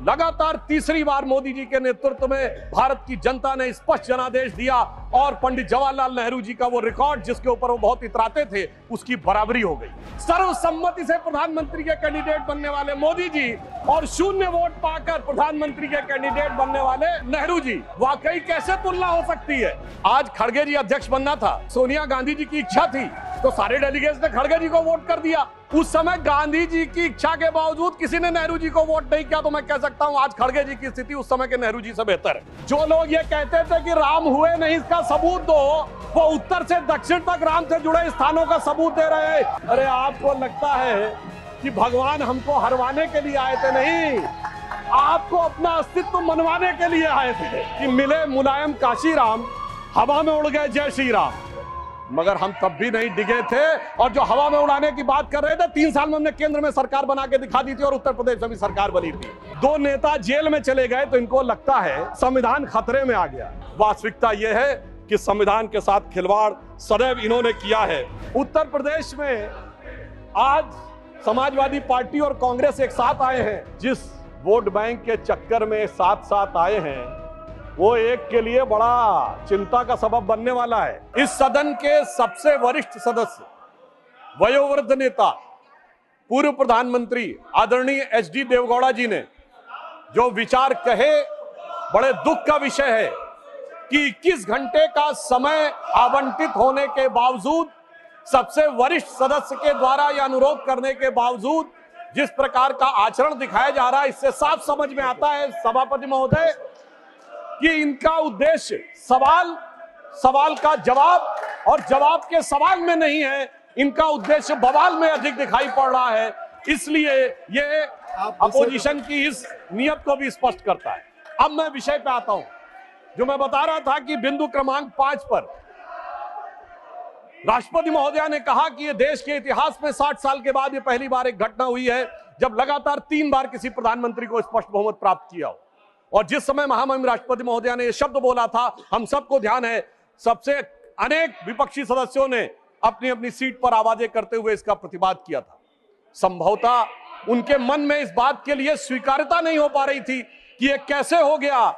लगातार तीसरी बार मोदी जी के नेतृत्व में भारत की जनता ने स्पष्ट जनादेश दिया और पंडित जवाहरलाल नेहरू जी का वो रिकॉर्ड जिसके ऊपर वो बहुत इतराते थे उसकी बराबरी हो गई। सर्वसम्मति से प्रधानमंत्री के कैंडिडेट बनने वाले मोदी जी और शून्य वोट पाकर प्रधानमंत्री के कैंडिडेट बनने वाले नेहरू जी, वाकई कैसे तुलना हो सकती है। आज खड़गे जी अध्यक्ष बनना था, सोनिया गांधी जी की इच्छा थी तो सारे डेलीगेट्स ने खड़गे जी को वोट कर दिया। उस समय गांधी जी की इच्छा के बावजूद किसी ने नेहरू जी को वोट नहीं किया, तो मैं कह सकता हूं आज खड़गे जी की स्थिति उस समय के नेहरू जी से बेहतर है। जो लोग ये कहते थे कि राम हुए नहीं इसका सबूत दो, वो उत्तर से दक्षिण तक राम से जुड़े स्थानों का सबूत दे रहे हैं। अरे आपको लगता है कि भगवान हमको हरवाने के लिए आए थे? नहीं, आपको अपना अस्तित्व मनवाने के लिए आए थे कि मिले मुलायम काशी राम, हवा में उड़ गए जय श्री राम। मगर हम तब भी नहीं डिगे थे, और जो हवा में उड़ाने की बात कर रहे थे, 3 साल में हमने केंद्र में सरकार बना के दिखा दी थी और उत्तर प्रदेश में भी सरकार बनी थी। 2 नेता जेल में चले गए तो इनको लगता है संविधान खतरे में आ गया। वास्तविकता यह है कि संविधान के साथ खिलवाड़ सदैव इन्होंने किया है। उत्तर प्रदेश में आज समाजवादी पार्टी और कांग्रेस एक साथ आए हैं। जिस वोट बैंक के चक्कर में साथ साथ आए हैं वो एक के लिए बड़ा चिंता का सबब बनने वाला है। इस सदन के सबसे वरिष्ठ सदस्य, वयोवृद्ध नेता, पूर्व प्रधानमंत्री आदरणीय एचडी देवगौड़ा जी ने जो विचार कहे, बड़े दुख का विषय है कि 21 घंटे का समय आवंटित होने के बावजूद, सबसे वरिष्ठ सदस्य के द्वारा यह अनुरोध करने के बावजूद जिस प्रकार का आचरण दिखाया जा रहा है, इससे साफ समझ में आता है सभापति महोदय कि इनका उद्देश्य सवाल का जवाब और जवाब के सवाल में नहीं है, इनका उद्देश्य बवाल में अधिक दिखाई पड़ रहा है। इसलिए ये अपोजिशन की इस नियत को भी स्पष्ट करता है। अब मैं विषय पे आता हूं। जो मैं बता रहा था कि बिंदु क्रमांक 5 पर राष्ट्रपति महोदया ने कहा कि ये देश के इतिहास में 60 साल के बाद ये पहली बार एक घटना हुई है जब लगातार 3 बार किसी प्रधानमंत्री को स्पष्ट बहुमत प्राप्त किया हो। और जिस समय महामहिम राष्ट्रपति महोदया ने यह शब्द बोला था, हम सबको ध्यान है, सबसे अनेक विपक्षी सदस्यों ने अपनी अपनी सीट पर आवाजें करते हुए इसका प्रतिवाद किया था। संभवतः उनके मन में इस बात के लिए स्वीकार्यता नहीं हो पा रही थी कि यह कैसे हो गया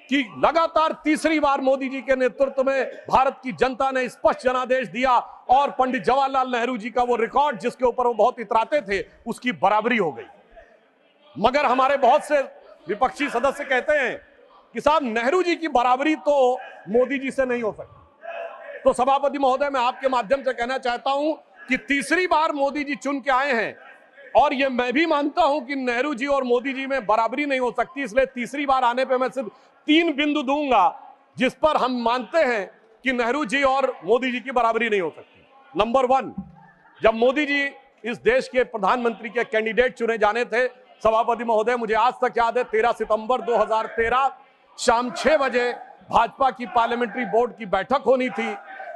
कि लगातार तीसरी बार मोदी जी के नेतृत्व में भारत की जनता ने स्पष्ट जनादेश दिया और पंडित जवाहरलाल नेहरू जी का वो रिकॉर्ड जिसके ऊपर वो बहुत इतराते थे उसकी बराबरी हो गई। मगर हमारे बहुत से विपक्षी सदस्य कहते हैं कि साहब नेहरू जी की बराबरी तो मोदी जी से नहीं हो सकती। तो सभापति महोदय, मैं आपके माध्यम से कहना चाहता हूं कि तीसरी बार मोदी जी चुन के आए हैं और ये मैं भी मानता हूं कि नेहरू जी और मोदी जी में बराबरी नहीं हो सकती। इसलिए तीसरी बार आने पे मैं सिर्फ 3 बिंदु दूंगा जिस पर हम मानते हैं कि नेहरू जी और मोदी जी की बराबरी नहीं हो सकती। नंबर 1, जब मोदी जी इस देश के प्रधानमंत्री के कैंडिडेट चुने जाने थे, सभापति महोदय, मुझे आज तक याद है 13 सितंबर 2013 शाम 6 बजे भाजपा की पार्लियामेंट्री बोर्ड की बैठक होनी थी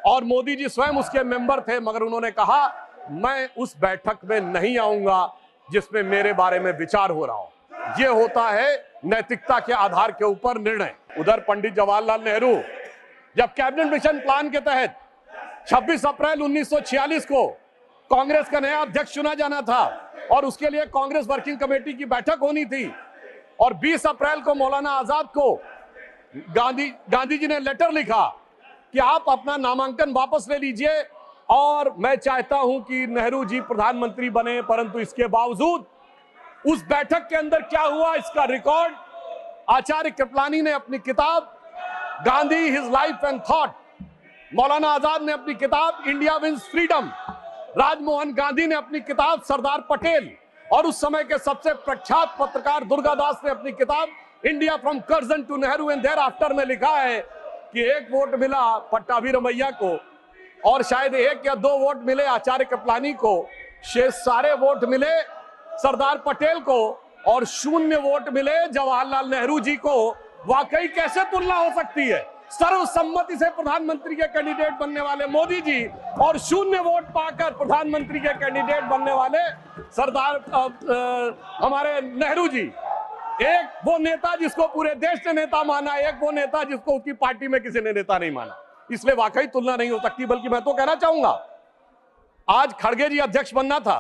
और मोदी जी स्वयं उसके मेंबर थे, मगर उन्होंने कहा मैं उस बैठक में नहीं आऊंगा जिसमें मेरे बारे में विचार हो रहा हो। यह होता है नैतिकता के आधार के ऊपर निर्णय। उधर पंडित जवाहरलाल नेहरू जब कैबिनेट मिशन प्लान के तहत 26 अप्रैल 1946 को कांग्रेस का नया अध्यक्ष चुना जाना था और उसके लिए कांग्रेस वर्किंग कमेटी की बैठक होनी थी और 20 अप्रैल को मौलाना आजाद को गांधी जी ने लेटर लिखा कि आप अपना नामांकन वापस ले लीजिए और मैं चाहता हूं कि नेहरू जी प्रधानमंत्री बने। परंतु इसके बावजूद उस बैठक के अंदर क्या हुआ इसका रिकॉर्ड आचार्य कृपलानी ने अपनी किताब Gandhi his life and thought, Maulana Azad ने अपनी किताब India wins freedom, Rajmohan Gandhi ने अपनी किताब सरदार पटेल और उस समय के सबसे प्रख्यात पत्रकार दुर्गादास ने अपनी किताब India from Curzon to Nehru and thereafter में लिखा है कि 1 वोट मिला पट्टाभी रमैया को और शायद 1 या 2 वोट मिले आचार्य कृपलानी को, शेष सारे वोट मिले सरदार पटेल को और 0 वोट मिले जवाहरलाल नेहरू जी को। वाकई कैसे तुलना हो सकती है? सर्वसम्मति से प्रधानमंत्री के कैंडिडेट बनने वाले मोदी जी और 0 वोट पाकर प्रधानमंत्री के कैंडिडेट बनने वाले सरदार हमारे नेहरू जी। एक वो नेता जिसको पूरे देश ने नेता माना, एक वो नेता जिसको उसकी पार्टी में किसी ने नेता नहीं माना। इसलिए वाकई तुलना नहीं हो सकती। बल्कि मैं तो कहना चाहूंगा, आज खड़गे जी अध्यक्ष बनना था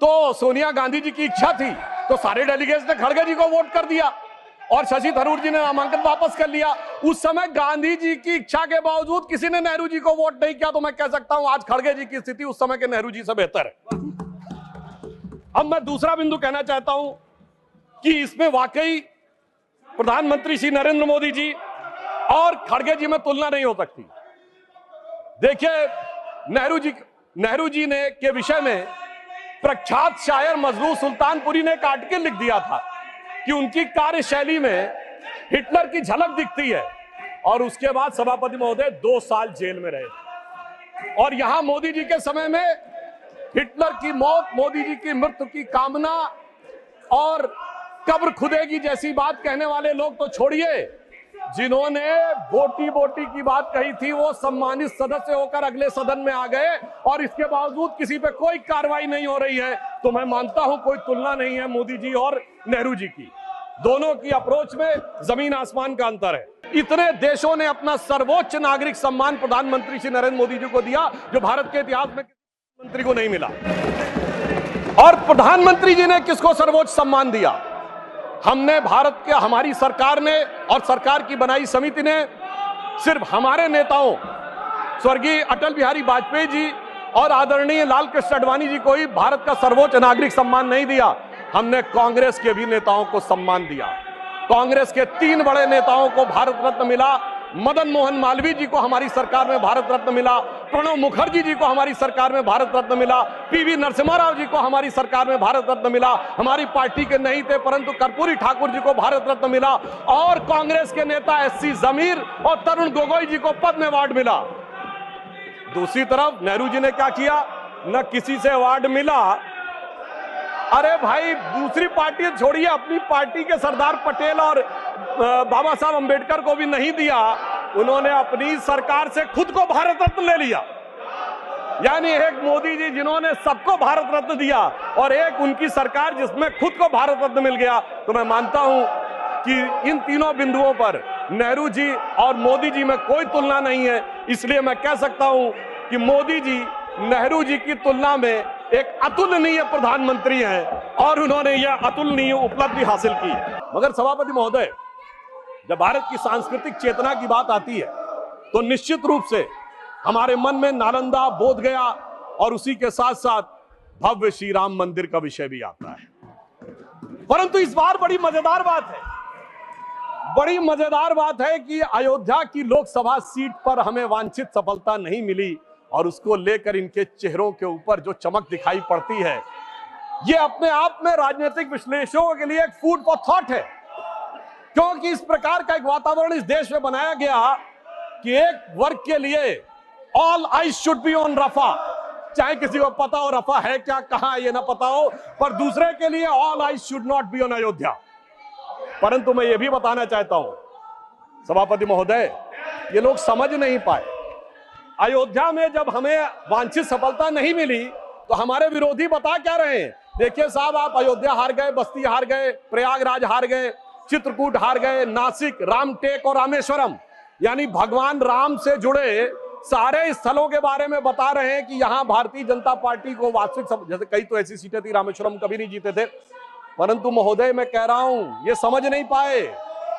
तो सोनिया गांधी जी की इच्छा थी तो सारे डेलीगेट्स ने खड़गे जी को वोट कर दिया और शशि थरूर जी ने नामांकन वापस कर लिया। उस समय गांधी जी की इच्छा के बावजूद किसी ने नेहरू जी को वोट नहीं किया, तो मैं कह सकता हूं आज खड़गे जी की स्थिति उस समय के नेहरू जी से बेहतर है। अब मैं दूसरा बिंदु कहना चाहता हूं कि इसमें वाकई प्रधानमंत्री श्री नरेंद्र मोदी जी और खड़गे जी में तुलना नहीं हो सकती। देखिए, नेहरू जी ने के विषय में प्रख्यात शायर मजरूह सुल्तानपुरी ने काट के लिख दिया था कि उनकी कार्यशैली में हिटलर की झलक दिखती है, और उसके बाद सभापति महोदय 2 साल जेल में रहे। और यहां मोदी जी के समय में हिटलर की मौत, मोदी जी की मृत्यु की कामना और कब्र खुदेगी जैसी बात कहने वाले लोग तो छोड़िए, जिन्होंने बोटी बोटी की बात कही थी वो सम्मानित सदस्य होकर अगले सदन में आ गए, और इसके बावजूद किसी पे कोई कार्रवाई नहीं हो रही है। तो मैं मानता हूं कोई तुलना नहीं है मोदी जी और नेहरू जी की। दोनों की अप्रोच में जमीन आसमान का अंतर है। इतने देशों ने अपना सर्वोच्च नागरिक सम्मान प्रधानमंत्री श्री नरेंद्र मोदी जी को दिया, जो भारत के इतिहास में किसी मंत्री को नहीं मिला। और प्रधानमंत्री जी ने किसको सर्वोच्च सम्मान दिया? हमने भारत के, हमारी सरकार ने और सरकार की बनाई समिति ने सिर्फ हमारे नेताओं स्वर्गीय अटल बिहारी वाजपेयी जी और आदरणीय लाल कृष्ण आडवाणी जी को ही भारत का सर्वोच्च नागरिक सम्मान नहीं दिया, हमने कांग्रेस के भी नेताओं को सम्मान दिया। कांग्रेस के 3 बड़े नेताओं को भारत रत्न मिला। मदन मोहन मालवीय जी को हमारी सरकार में भारत रत्न मिला, प्रणब मुखर्जी जी को हमारी सरकार में भारत रत्न मिला, पीवी नरसिम्हा राव जी को हमारी सरकार में भारत रत्न मिला, हमारी पार्टी के नहीं थे परंतु कर्पूरी ठाकुर जी को भारत रत्न मिला, और कांग्रेस के नेता एससी जमीर और तरुण गोगोई जी को पद्म अवार्ड मिला। दूसरी तरफ नेहरू जी ने क्या किया? न किसी से अवार्ड मिला। अरे भाई, दूसरी पार्टी छोड़िए, अपनी पार्टी के सरदार पटेल और बाबा साहब अंबेडकर को भी नहीं दिया, उन्होंने अपनी सरकार से खुद को भारत रत्न ले लिया। यानी एक मोदी जी जिन्होंने सबको भारत रत्न दिया और एक उनकी सरकार जिसमें खुद को भारत रत्न मिल गया। तो मैं मानता हूं कि इन तीनों बिंदुओं पर नेहरू जी और मोदी जी में कोई तुलना नहीं है। इसलिए मैं कह सकता हूं कि मोदी जी नेहरू जी की तुलना में एक अतुलनीय प्रधानमंत्री हैं और उन्होंने यह अतुलनीय उपलब्धि हासिल की। मगर सभापति महोदय, जब भारत की सांस्कृतिक चेतना की बात आती है तो निश्चित रूप से हमारे मन में नालंदा, बोधगया और उसी के साथ साथ भव्य श्री राम मंदिर का विषय भी आता है। परंतु इस बार बड़ी मजेदार बात है कि अयोध्या की लोकसभा सीट पर हमें वांछित सफलता नहीं मिली, और उसको लेकर इनके चेहरों के ऊपर जो चमक दिखाई पड़ती है, ये अपने आप में राजनीतिक विश्लेषकों के लिए एक फूड फॉर थॉट है। क्योंकि इस प्रकार का एक वातावरण इस देश में बनाया गया कि एक वर्ग के लिए all eyes should be on Rafah, चाहे किसी को पता हो रफा है क्या, कहां ये ना पता हो, पर दूसरे के लिए all eyes should not be on Ayodhya. परंतु मैं ये भी बताना चाहता हूं सभापति महोदय, ये लोग समझ नहीं पाए। अयोध्या में जब हमें वांछित सफलता नहीं मिली तो हमारे विरोधी बता क्या रहे हैं? देखिए साहब, आप अयोध्या हार गए, बस्ती हार गए, प्रयागराज हार गए, चित्रकूट हार गए, नासिक, रामटेक और रामेश्वरम, यानी भगवान राम से जुड़े सारे स्थलों के बारे में बता रहे हैं कि यहां भारतीय जनता पार्टी को वास्तविक, जैसे कई तो ऐसी सीटें थी, रामेश्वरम कभी नहीं जीते थे। परंतु महोदय, मैं कह रहा हूं, ये समझ नहीं पाए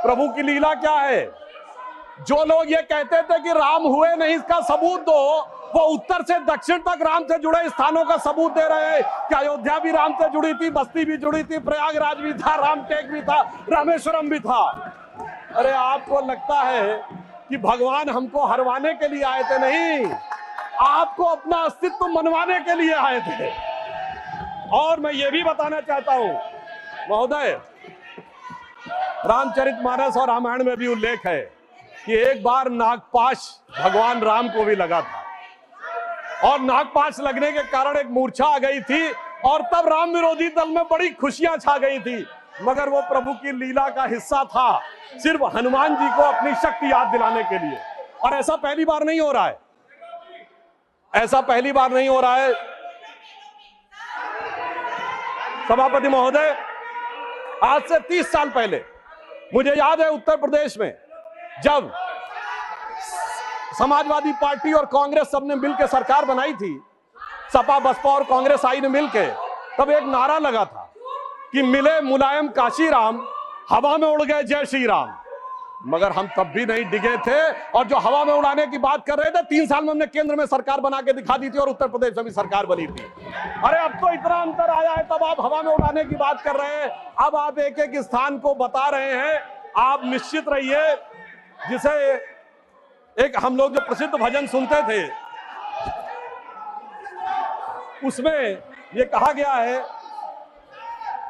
प्रभु की लीला क्या है। जो लोग ये कहते थे कि राम हुए नहीं, इसका सबूत दो, वो उत्तर से दक्षिण तक राम से जुड़े स्थानों का सबूत दे रहे हैं कि अयोध्या भी राम से जुड़ी थी, बस्ती भी जुड़ी थी, प्रयागराज भी था, रामटेक भी था, रामेश्वरम भी था। अरे आपको लगता है कि भगवान हमको हरवाने के लिए आए थे? नहीं, आपको अपना अस्तित्व मनवाने के लिए आए थे। और मैं ये भी बताना चाहता हूं महोदय, रामचरितमानस और रामायण में भी उल्लेख है कि एक बार नागपाश भगवान राम को भी लगा था, और नागपाश लगने के कारण एक मूर्छा आ गई थी, और तब राम विरोधी दल में बड़ी खुशियां छा गई थी। मगर वो प्रभु की लीला का हिस्सा था, सिर्फ हनुमान जी को अपनी शक्ति याद दिलाने के लिए। और ऐसा पहली बार नहीं हो रहा है, ऐसा पहली बार नहीं हो रहा है सभापति महोदय। आज से 30 साल पहले मुझे याद है, उत्तर प्रदेश में जब समाजवादी पार्टी और कांग्रेस सबने मिलकर सरकार बनाई थी, सपा, बसपा और कांग्रेस आई ने मिलकर, तब एक नारा लगा था कि मिले मुलायम काशीराम, हवा में उड़ गए जय श्री राम। मगर हम तब भी नहीं डिगे थे, और जो हवा में उड़ाने की बात कर रहे थे, 3 साल में हमने केंद्र में सरकार बना के दिखा दी थी और उत्तर प्रदेश में भी सरकार बनी थी। अरे अब तो इतना अंतर आया है, तब आप हवा में उड़ाने की बात कर रहे हैं, अब आप एक एक स्थान को बता रहे हैं। आप निश्चित रहिए, जिसे एक हम लोग जो प्रसिद्ध भजन सुनते थे, उसमें यह कहा गया है,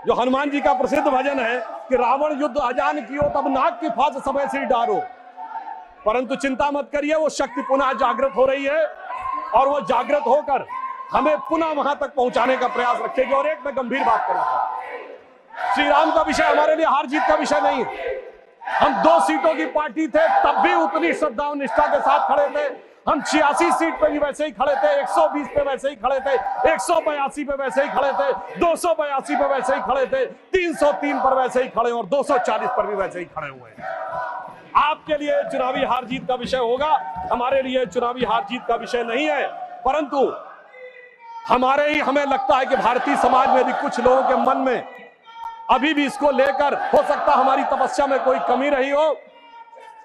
जो हनुमान जी का प्रसिद्ध भजन है कि रावण युद्ध अजान कियो तब नाग की फांस सबे सिर डारो। परंतु चिंता मत करिए, वो शक्ति पुनः जागृत हो रही है और वो जागृत होकर हमें पुनः वहां तक पहुंचाने का प्रयास रखेगी। और एक मैं गंभीर बात कर रहा था, श्री राम का विषय हमारे लिए हार जीत का विषय नहीं है। हम 2 सीटों की पार्टी थे, तब भी उतनी श्रद्धा और निष्ठा के साथ खड़े थे। हम 86 सीट पे भी वैसे ही खड़े थे, 120 पे वैसे ही खड़े थे, 182 पे वैसे ही खड़े थे, 282 पे वैसे ही खड़े थे, 303 पर वैसे ही खड़े और 240 पर भी वैसे ही खड़े हुए हैं। आपके लिए चुनावी हार जीत का विषय होगा, हमारे लिए चुनावी हार जीत का विषय नहीं है। परंतु हमें लगता है कि भारतीय समाज में भी कुछ लोगों के मन में अभी भी इसको लेकर हो सकता हमारी तपस्या में कोई कमी रही हो।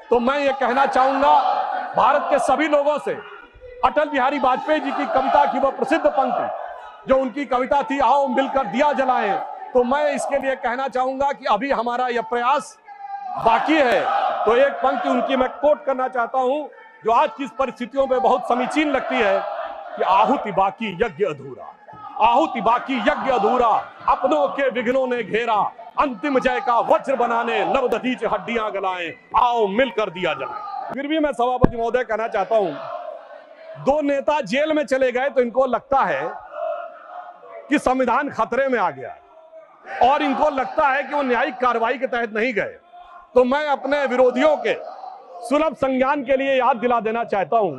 तो मैं ये कहना चाहूंगा भारत के सभी लोगों से, अटल बिहारी वाजपेयी जी की कविता की वह प्रसिद्ध पंक्ति जो उनकी कविता थी, आओ मिलकर दिया जलाएं, तो मैं इसके लिए कहना चाहूंगा कि अभी हमारा यह प्रयास बाकी है। तो एक पंक्ति उनकी मैं कोट करना चाहता हूं, जो आज की परिस्थितियों में बहुत समीचीन लगती है कि आहुति बाकी यज्ञ अधूरा, आहुति बाकी यज्ञ अधूरा, अपनों के विघ्नों ने घेरा, अंतिम जय का वज्र बनाने नवदधीच हड्डियां गलाएं, आओ मिलकर दिया जलाएं। फिर भी मैं सभापति महोदय कहना चाहता हूं, 2 नेता जेल में चले गए तो इनको लगता है कि संविधान खतरे में आ गया और इनको लगता है कि वो न्यायिक कार्रवाई के तहत नहीं गए। तो मैं अपने विरोधियों के सुलभ संज्ञान के लिए याद दिला देना चाहता हूं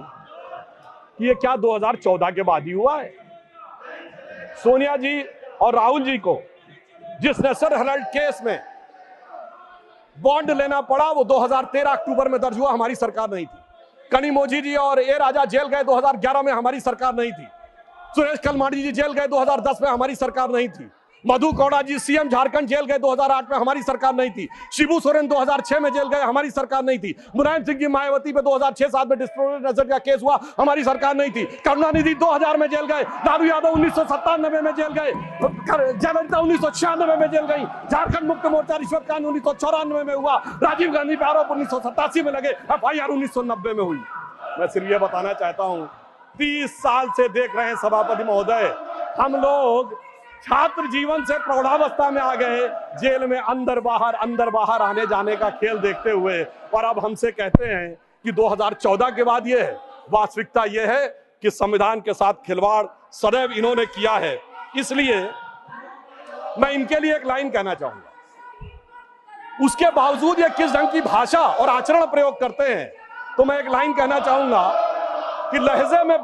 कि ये क्या 2014 के बाद ही हुआ है। सोनिया जी और राहुल जी को जिस नेशनल हेराल्ड केस में बॉन्ड लेना पड़ा, वो 2013 अक्टूबर में दर्ज हुआ, हमारी सरकार नहीं थी। कनिमोझी जी और ए राजा जेल गए 2011 में, हमारी सरकार नहीं थी। सुरेश कलमाड़ी जी जेल गए 2010 में, हमारी सरकार नहीं थी। मधु कौड़ा जी सीएम झारखंड जेल गए 2008 में, हमारी सरकार नहीं थी। शिबू सोरेन 2006 में जेल गए, हमारी सरकार नहीं थी। मुलायम सिंह जी मायावती पे 2006-7 में डिस्प्रोपोर्शनेट का केस हुआ, हमारी सरकार नहीं थी। करुणानिधि 2000 में जेल गए, लालू यादव 1997 में जेल गए, जयललिता 1996 में जेल गई, झारखंड मुक्ति मोर्चा रिश्वत कांड 1994 में हुआ, राजीव गांधी पे आरोप 1987 में लगे, FIR 1990 में हुई। मैं सिर्फ ये बताना चाहता हूँ, 30 साल से देख रहे हैं सभापति महोदय, हम लोग छात्र जीवन से प्रौढ़ावस्था में आ गए, जेल में अंदर बाहर आने जाने का खेल देखते हुए, और अब हमसे कहते हैं कि 2014 के बाद ये है। वास्तविकता ये है कि संविधान के साथ खिलवाड़ सदैव इन्होंने किया है। इसलिए मैं इनके लिए एक लाइन कहना चाहूंगा, उसके बावजूद ये किस ढंग की भाषा और आचरण प्रयोग करते हैं, तो मैं एक लाइन कहना चाहूंगा कि लहजे में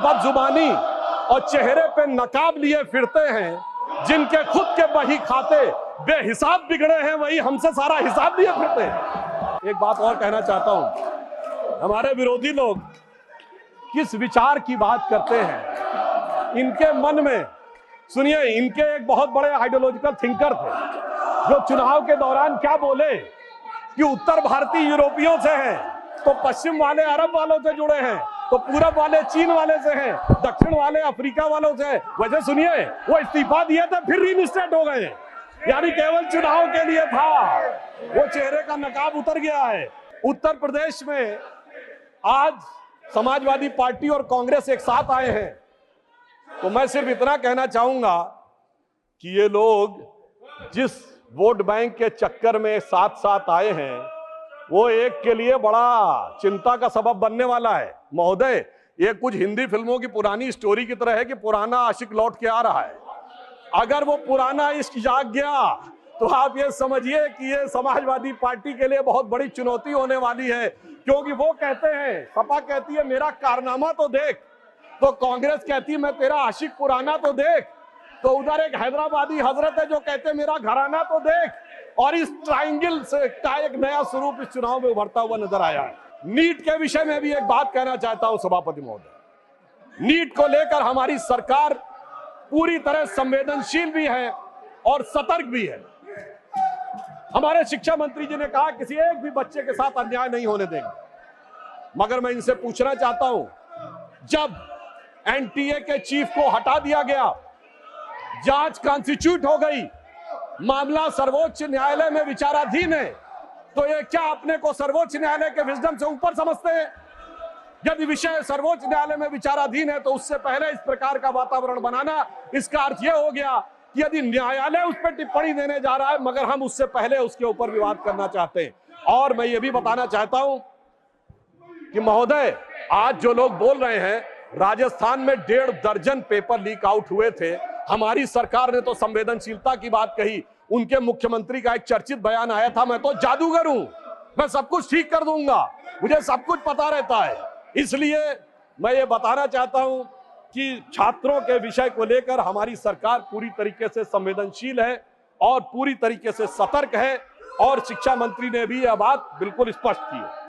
बदजुबानी और चेहरे पे नकाब लिए फिरते हैं, जिनके खुद के बही खाते बेहिसाब बिगड़े हैं, वही हमसे सारा हिसाब लिए फिरते हैं। एक बात और कहना चाहता हूं, हमारे विरोधी लोग किस विचार की बात करते हैं, इनके मन में सुनिए, इनके एक बहुत बड़े आइडियोलॉजिकल थिंकर थे जो चुनाव के दौरान क्या बोले कि उत्तर भारतीय यूरोपियों से हैं, तो पश्चिम वाले अरब वालों से जुड़े हैं, तो पूरब वाले चीन वाले से हैं, दक्षिण वाले अफ्रीका वालों से हैं। वैसे सुनिए, वो इस्तीफा दिए थे फिर रीइंस्टेट हो गए, यानी केवल चुनाव के लिए था, वो चेहरे का नकाब उतर गया है। उत्तर प्रदेश में आज समाजवादी पार्टी और कांग्रेस एक साथ आए हैं, तो मैं सिर्फ इतना कहना चाहूंगा कि ये लोग जिस वोट बैंक के चक्कर में साथ साथ आए हैं, वो एक के लिए बड़ा चिंता का सबब बनने वाला है। महोदय, ये कुछ हिंदी फिल्मों की पुरानी स्टोरी की तरह है कि पुराना आशिक लौट के आ रहा है। अगर वो पुराना इश्क जाग गया तो आप ये समझिए कि ये समाजवादी पार्टी के लिए बहुत बड़ी चुनौती होने वाली है, क्योंकि वो कहते हैं, सपा कहती है मेरा कारनामा तो देख, तो कांग्रेस कहती है मैं तेरा आशिक पुराना तो देख, तो उधर एक हैदराबादी हजरत है जो कहते हैं मेरा घराना तो देख, और इस ट्रायंगल से का एक नया स्वरूप इस चुनाव में उभरता हुआ नजर आया है। नीट के विषय में भी एक बात कहना चाहता हूं सभापति महोदय, नीट को लेकर हमारी सरकार पूरी तरह संवेदनशील भी है और सतर्क भी है। हमारे शिक्षा मंत्री जी ने कहा किसी एक भी बच्चे के साथ अन्याय नहीं होने देंगे, मगर मैं इनसे पूछना चाहता हूं, जब एनटीए के चीफ को हटा दिया गया, जांच कॉन्स्टिट्यूट हो गई, मामला सर्वोच्च न्यायालय में विचाराधीन है, तो ये क्या अपने को सर्वोच्च न्यायालय के विजडम से ऊपर समझते हैं? यदि विषय सर्वोच्च न्यायालय में विचाराधीन है तो उससे पहले इस प्रकार का वातावरण बनाना, इसका अर्थ यह हो गया कि यदि न्यायालय उस पर टिप्पणी देने जा रहा है मगर हम उससे पहले उसके ऊपर विवाद करना चाहते हैं। और मैं ये भी बताना चाहता हूं कि महोदय, आज जो लोग बोल रहे हैं, राजस्थान में 1.5 दर्जन पेपर लीक आउट हुए थे, हमारी सरकार ने तो संवेदनशीलता की बात कही, उनके मुख्यमंत्री का एक चर्चित बयान आया था, मैं तो जादूगर हूं, मैं सब कुछ ठीक कर दूंगा, मुझे सब कुछ पता रहता है। इसलिए मैं ये बताना चाहता हूं कि छात्रों के विषय को लेकर हमारी सरकार पूरी तरीके से संवेदनशील है और पूरी तरीके से सतर्क है, और शिक्षा मंत्री ने भी यह बात बिल्कुल स्पष्ट की है।